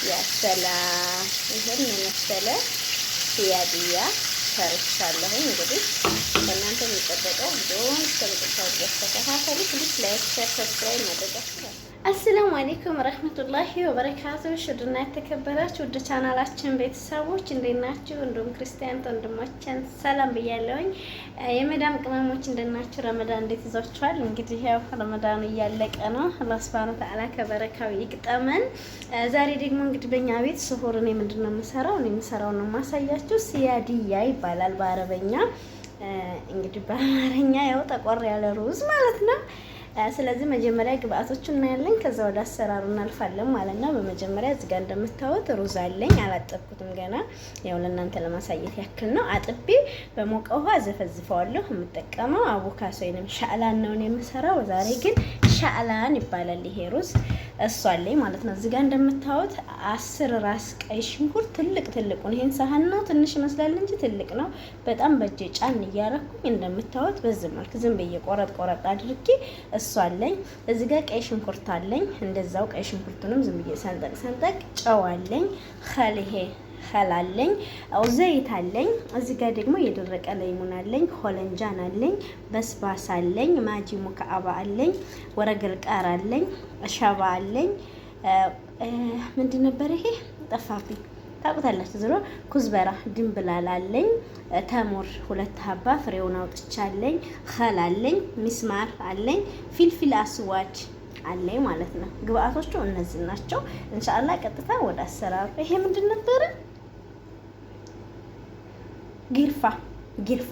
ያሰላም ይሄን የመሰለ ሲያድያ ሰርቻለሁ። እንግዲህ በእናንተ የሚጠበቀው ቪዲዮውን እስከመጨረሻው ድረስ ተከታተሉ። ፕሊዝ ላይክ፣ ሼር፣ ሰብስክራይብ ማድረጋችሁ። አሰላሙ አለይኩም ወራህመቱላሂ ወበረካቱሁ። ሽድና የተከበራችሁ ወደ ቻናላችን ቤተሰቦች እንዴት ናችሁ? እንዲሁም ክርስቲያን ወንድሞችን ሰላም ብያለሁኝ። የመዳም ቅመሞች እንዴት ናችሁ? ረመዳን እንዴት ይዟችኋል? እንግዲህ ያው ረመዳኑ እያለቀ ነው። አላህ ሱብሃነሁ ወተዓላ ከበረካው ይቅጠመን። ዛሬ ደግሞ እንግዲህ በእኛ ቤት ስሁር እኔ ምንድነው የምሰራው? እኔ የምሰራው ነው ማሳያችሁ። ሲያድያ ይባላል በአረበኛ። እንግዲህ በአማርኛ ያው ጠቆር ያለ ሩዝ ማለት ነው። ስለዚህ መጀመሪያ ግብአቶቹን እናያለን፣ ከዛ ወደ አሰራሩ እናልፋለን ማለት ነው። በመጀመሪያ እዚህ ጋር እንደምታዩት ሩዝ አለኝ፣ አላጠብኩትም ገና። ያው ለእናንተ ለማሳየት ያክል ነው። አጥቤ በሞቀ ውሃ ዘፈዝፈዋለሁ። የምጠቀመው አቮካዶ ወይንም ሻዕላን ነው የምሰራው። ዛሬ ግን ሻዕላን ይባላል ይሄ ሩዝ። እሱ አለኝ ማለት ነው። እዚህ ጋር እንደምታዩት 10 ራስ ቀይ ሽንኩርት ትልቁን፣ ይሄን ሳህን ነው ትንሽ ይመስላል እንጂ ትልቅ ነው። በጣም በእጄ ጫን እያረኩኝ እንደምታዩት በዚህ መልክ ዝም ብዬ ቆረጥ አድርጌ እሱ አለኝ። እዚህ ጋር ቀይ ሽንኩርት አለኝ፣ እንደዛው ቀይ ሽንኩርቱንም ዝም ብዬ ሰንጠቅ። ጨው አለኝ፣ ኸላለኝ፣ ዘይት አለኝ። እዚህ ጋር ደግሞ የደረቀ ለይሙን አለኝ፣ ሆለንጃን አለኝ፣ በስባስ አለኝ፣ ማጂ ሙከአባ አለኝ፣ ወረገል ቃር አለኝ፣ ሻባ አለኝ። ምንድን ነበር ይሄ ጠፋብኝ፣ ታውቁታላችሁ። ዝሮ ኩዝበራ ድንብላል አለኝ፣ ተሙር 2 ሀባ ፍሬውን አውጥቻለኝ፣ ኸላለኝ፣ ሚስማር አለኝ፣ ፊልፊል አስዋድ አለኝ ማለት ነው። ግብአቶቹ እነዚህ ናቸው። ኢንሻአላህ ቀጥታ ወደ አሰራሩ። ይሄ ምንድን ነበር? ጊርፋ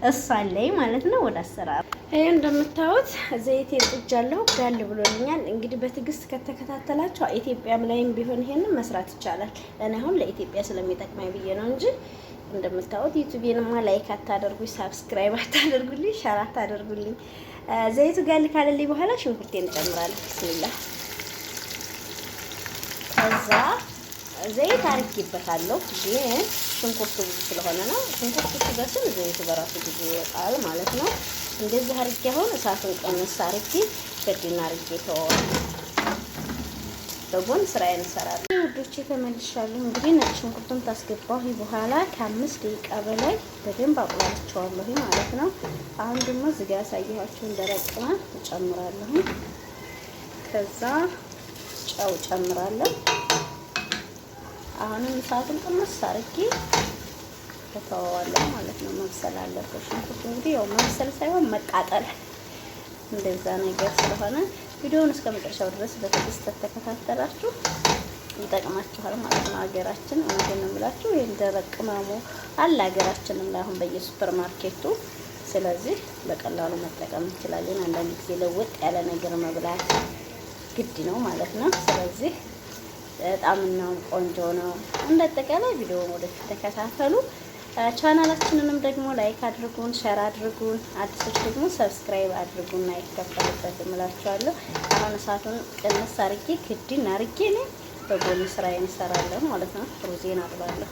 እሱ አለኝ ማለት ነው። ወደ አሰራሩ ይሄ እንደምታዩት ዘይቴን ጥጃለሁ፣ ጋል ብሎልኛል። እንግዲህ በትዕግስት ከተከታተላችሁ ኢትዮጵያም ላይም ቢሆን ይሄንን መስራት ይቻላል። እኔ አሁን ለኢትዮጵያ ስለሚጠቅመኝ ብዬ ነው እንጂ እንደምታዩት ዩቲዩብዬንማ ላይክ አታደርጉኝ፣ ሳብስክራይብ አታደርጉልኝ፣ ሸር አታደርጉልኝ። ዘይቱ ጋል ካለልኝ በኋላ ሽንኩርቴን እጨምራለሁ። ቢስሚላህ። ከዛ ዘይት አርጌበታለሁ፣ ግን ሽንኩርቱ ብዙ ስለሆነ ነው። ሽንኩርቱ ሲበስል ዘይቱ በራሱ ጊዜ ይወጣል ማለት ነው። እንደዚህ አርጌ አሁን እሳቱን ቀንስ አርጌ በዲና አርጌ ተወዋለሁ። በጎን ስራዬን እሰራለሁ። ውዶቼ ተመልሻለሁ። እንግዲህ ነጭ ሽንኩርቱን ታስገባሁ በኋላ ከ5 ደቂቃ በላይ በደንብ አቁላልቸዋለሁ ማለት ነው። አሁን ደግሞ እዚህ ጋር ያሳየኋችሁን ደረቅ ቅመም እጨምራለሁ። ከዛ ጨው ጨምራለሁ። አሁንም እሳቱን ቀንስ አርጌ ተወዋለሁ ማለት ነው። መብሰል አለበት ሽንኩርቱ። እንግዲህ ያው መብሰል ሳይሆን መቃጠል እንደዛ ነገር ስለሆነ ቪዲዮውን እስከ መጨረሻው ድረስ በትዕግስት ተከታተላችሁ ይጠቅማችኋል ማለት ነው። ሀገራችን እውነቴን ነው የምላችሁ፣ ይሄን ደረቅ ቅመሙ አለ ሀገራችንም ላይ አሁን በየሱፐር ማርኬቱ። ስለዚህ በቀላሉ መጠቀም እንችላለን። አንዳንድ ጊዜ ለውጥ ያለ ነገር መብላት ግድ ነው ማለት ነው። ስለዚህ በጣም ነው ቆንጆ ነው። እንደጠቃላይ ቪዲዮውን ወደፊት ተከታተሉ። ቻናላችንንም ደግሞ ላይክ አድርጉን፣ ሼር አድርጉን። አዲሶች ደግሞ ሰብስክራይብ አድርጉና አይከፈልበት እምላችኋለሁ። አሁን እሳቱን ቀንስ አርጌ ክድን አርጌ ነው በጎን ስራዬን እሰራለሁ ማለት ነው። ሩዜን አጥባለሁ።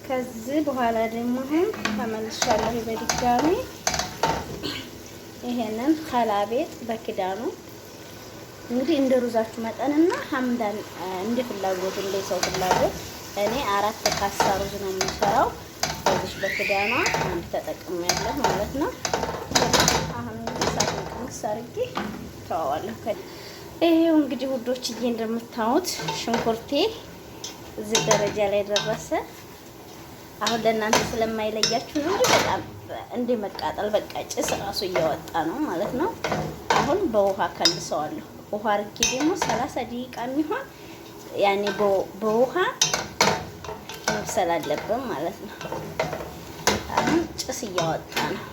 ከዚህ በኋላ ደግሞ ተመልሻለሁ በድጋሚ ይሄንን ኸላቤት በክዳኑ እንግዲህ እንደ ሩዛችሁ መጠንና ሐምዳን እንደ ፍላጎት እንደ ሰው ፍላጎት እኔ 4 ካሳ ሩዝ ነው የምሰራው። በዚህ በክዳኗ አንድ ተጠቅሜያለሁ ማለት ነው። አሁን እንግዲህ ሳይሆን ቀንስ አድርጌ ተዋዋለሁ። ይሄው እንግዲህ ውዶችዬ እንደምታዩት ሽንኩርቴ እዚህ ደረጃ ላይ ደረሰ። አሁን ለእናንተ ስለማይለያችሁ ነው እንጂ በጣም እንደ መቃጠል በቃ ጭስ ራሱ እያወጣ ነው ማለት ነው። አሁን በውሃ ከልሰዋለሁ። ውሃ አርጌ ደግሞ 30 ደቂቃ የሚሆን ያኔ በውሃ መብሰል አለብን ማለት ነው። አሁን ጭስ እያወጣ ነው።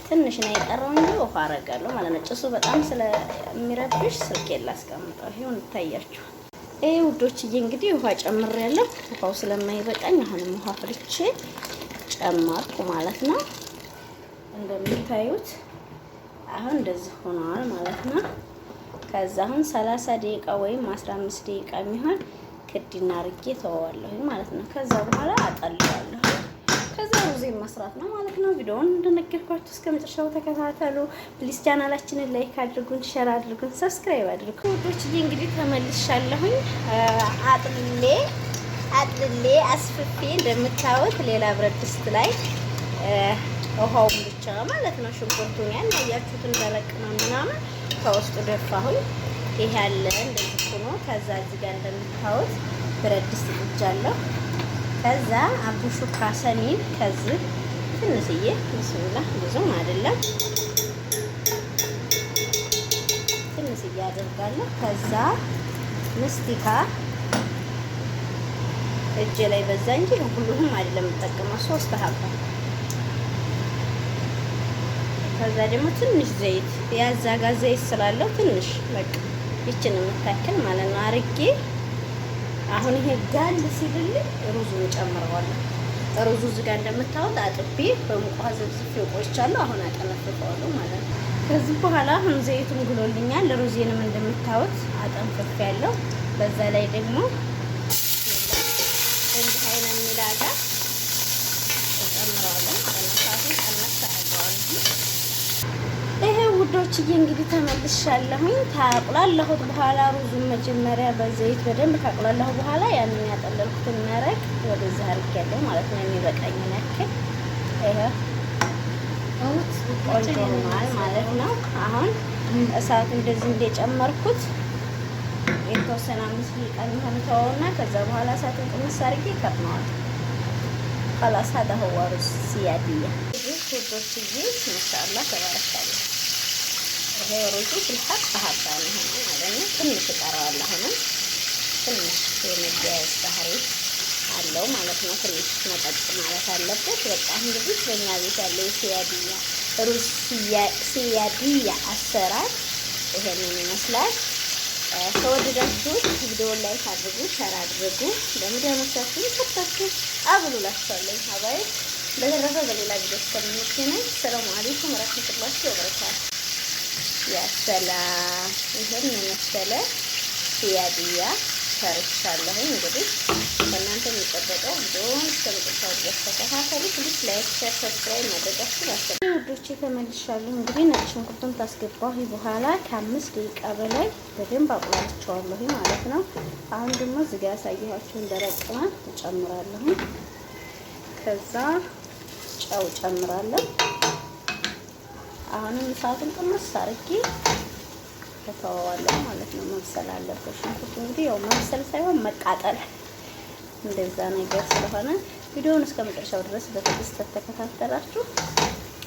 ትንሽ ነው የቀረው እንጂ ውሃ አረጋለሁ ማለት ነው። ጭሱ በጣም ስለሚረብሽ ስልኬን ላስቀምጠው። ይሄው እንታያችሁ። ይሄ ውዶችዬ እንግዲህ ውሃ ጨምሬያለሁ። ውሃው ስለማይበቃኝ አሁንም ውሃ ፍልቼ ጨመርኩ ማለት ነው። እንደምታዩት አሁን እንደዚህ ሆኗል ማለት ነው። ከዛ አሁን 30 ደቂቃ ወይም 15 ደቂቃ የሚሆን ክድና አርጌ ተወዋለሁ ማለት ነው። ከዛ በኋላ አጠልዋለሁ። ከዛ ሩዜን መስራት ነው ማለት ነው። ቪዲዮውን እንደነገርኳችሁ እስከ መጨረሻው ተከታተሉ። ፕሊስ ቻናላችንን ላይክ አድርጉን፣ ሼር አድርጉን፣ ሰብስክራይብ አድርጉ። ውዶችዬ እንግዲህ ተመልሻለሁኝ። አጥልሌ አስፍፌ እንደምታዩት ሌላ ብረት ድስት ላይ ውሃውን ብቻ ማለት ነው ሽንኩርቱን ያን ያያችሁትን ደረቅ ነው ምናምን ከውስጡ ደፋሁኝ። ይሄ ያለ እንደዚህ ሆኖ ከዛ እዚህ ጋር እንደምታዩት ብረት ድስት ጥጃለሁ። ከዛ አቡ ሹካ ሰኒን ከዚህ ትንሽዬ ብስሚላ ብዙም አይደለም ትንሽዬ አደርጋለሁ። ከዛ ምስቲካ እጄ ላይ በዛ እንጂ ሁሉንም አይደለም የምጠቀመው 3 ሀባ። ከዛ ደግሞ ትንሽ ዘይት ያዛጋ ዘይት ስላለው ትንሽ በቃ ይችን የምታክል ማለት ነው አርጌ አሁን ይሄ ጋል ሲልልኝ ሩዙን ጨምረዋለሁ። ሩዙ እዚህ ጋር እንደምታዩት አጥቤ በሙቅ ውሃ ዘብዝፌው ቆይቻለሁ። አሁን አጠነፍፈዋለሁ ማለት ነው። ከዚህ በኋላ አሁን ዘይቱን ግሎልኛል። ሩዜንም እንደምታዩት አጠንፍፌያለሁ። በዛ ላይ ደግሞ እንዲህ አይነት ሚላጋ ጨምረዋለሁ። በነሳቱ ቀነስ አድርገዋለሁ። ይሄ ውዶችዬ እንግዲህ ተመልሻለሁኝ። ታቁላለሁት በኋላ ሩዙን መጀመሪያ በዘይት በደንብ ካቁላለሁ በኋላ ያንን ያጠለልኩትን መረቅ ወደዛ አድርጌያለሁ ማለት ነው። የሚበቃኝን ያክል ይሄ ቆንጆ ሆኗል ማለት ነው። አሁን እሳት እንደዚህ እንደጨመርኩት የተወሰነ 5 ደቂቃ የሚሆን ተወውና ከዛ በኋላ እሳቱን ቅምስ አድርጌ ከርነዋል። خلاص هذا هو رز سيادية ውዶችዬ ማሻአላህ ተባረካለሁ። ይሄ ሩዙ بالحق ሀባን ሆነ ማለት ነው። ትንሽ ይቀረዋል። አሁንም ትንሽ የመያዝ ባህሪ አለው ማለት ነው። ትንሽ መጠጥ ማለት አለበት። በቃ እንግዲህ በእኛ ቤት ያለው ሲያዲያ ሩዝ ሲያዲያ አሰራር ይሄንን ይመስላል። ከወደዳችሁት ቪዲዮውን ላይክ አድርጉ፣ ሸር አድርጉ፣ ለሚዲያሞቻችሁ ሰጣችሁ አብሉላችኋለሁ። አባይ በተረፈ በሌላ ቪዲዮ እስከምንገናኝ ሰላም አለይኩም ወራህመቱላሂ ወበረካቱ። ያ ሰላም ይሄን የመሰለ ሲያዲያ ሰርቻለሁ። እንግዲህ በእናንተ የሚጠበቀው ቪዲዮውን እስከመጨረሻው ድረስ ተከታተሉ። ፕሊዝ ላይክ፣ ሼር፣ ሰብስክራይብ ማድረጋችሁ አትርሱ። ውዶቼ ተመልሻለሁ። እንግዲህ ነጭ ሽንኩርቱን ታስገባሁ በኋላ ከ5 ደቂቃ በላይ በደንብ አቁላልቸዋለሁ ማለት ነው። አሁን ደግሞ እዚህ ጋር ያሳየኋችሁን ደረቅ ቅመም እጨምራለሁ። ከዛ ጨው ጨምራለሁ። አሁንም እሳቱን ቅመስ አድርጌ ተተዋዋለሁ ማለት ነው። መብሰል አለበት ሽንኩርቱ። እንግዲህ ያው መብሰል ሳይሆን መቃጠል እንደዛ ነገር ስለሆነ ቪዲዮውን እስከመጨረሻው ድረስ በትዕግስት ተከታተላችሁ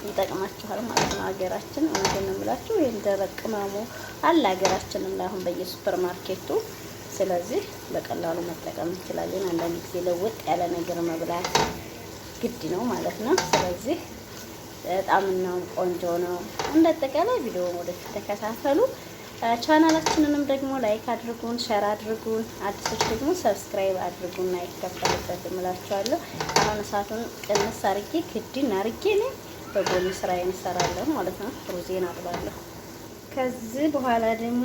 ይጠቅማችኋል ማለት ነው። ሀገራችን እውነቴን ነው የምላችሁ ይሄን ደረቅ ቅመሙ አለ ሀገራችንም ላይ አሁን በየሱፐር ማርኬቱ። ስለዚህ በቀላሉ መጠቀም እንችላለን። አንዳንድ ጊዜ ለውጥ ያለ ነገር መብላት ግድ ነው ማለት ነው። ስለዚህ በጣም ነው ቆንጆ ነው። እንደጠቃላይ ቪዲዮውን ወደፊት ተከታተሉ። ቻናላችንንም ደግሞ ላይክ አድርጉን፣ ሼር አድርጉን። አዲሶች ደግሞ ሰብስክራይብ አድርጉና ይከፈልበት እምላችኋለሁ። አሁን እሳቱን ቅንስ አርጌ ክድን አርጌ ነው በጎን ስራዬን እሰራለሁ ማለት ነው። ሩዜን አጥባለሁ። ከዚህ በኋላ ደግሞ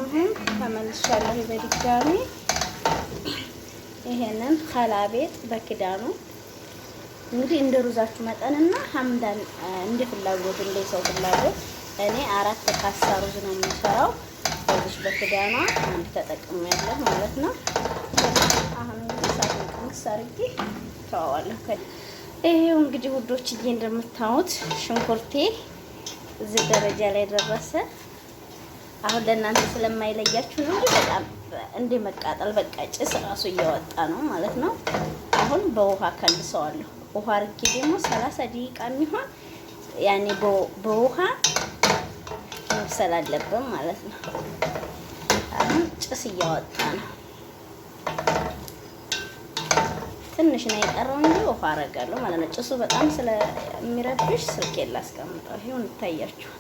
ተመልሻለሁ በድጋሚ ይሄንን ከላቤት በክዳኑ እንግዲህ እንደ ሩዛችሁ መጠንና ሐምዳን እንደ ፍላጎት እንደ ሰው ፍላጎት እኔ 4 ካሳ ሩዝ ነው የምሰራው። በዚህ በክዳኗ አንድ ተጠቅሜያለሁ ማለት ነው። አሁን እንግዲህ ሳጥን ቅንስ አድርጌ ተዋዋለሁ። ይሄው እንግዲህ ውዶችዬ እንደምታዩት ሽንኩርቴ እዚህ ደረጃ ላይ ደረሰ። አሁን ለእናንተ ስለማይለያችሁ ነው እንጂ በጣም እንደ መቃጠል በቃ ጭስ ራሱ እያወጣ ነው ማለት ነው። አሁን በውሃ ከልሰዋለሁ። ውሃ አርጌ ደግሞ 30 ደቂቃ የሚሆን ያኔ በውሃ መብሰል አለብን ማለት ነው። አሁን ጭስ እያወጣ ነው። ትንሽ ነው የቀረው እንጂ ውሃ አረጋለሁ ማለት ነው። ጭሱ በጣም ስለሚረብሽ ስልኬን ላስቀምጠው። ይሄው እንታያችሁ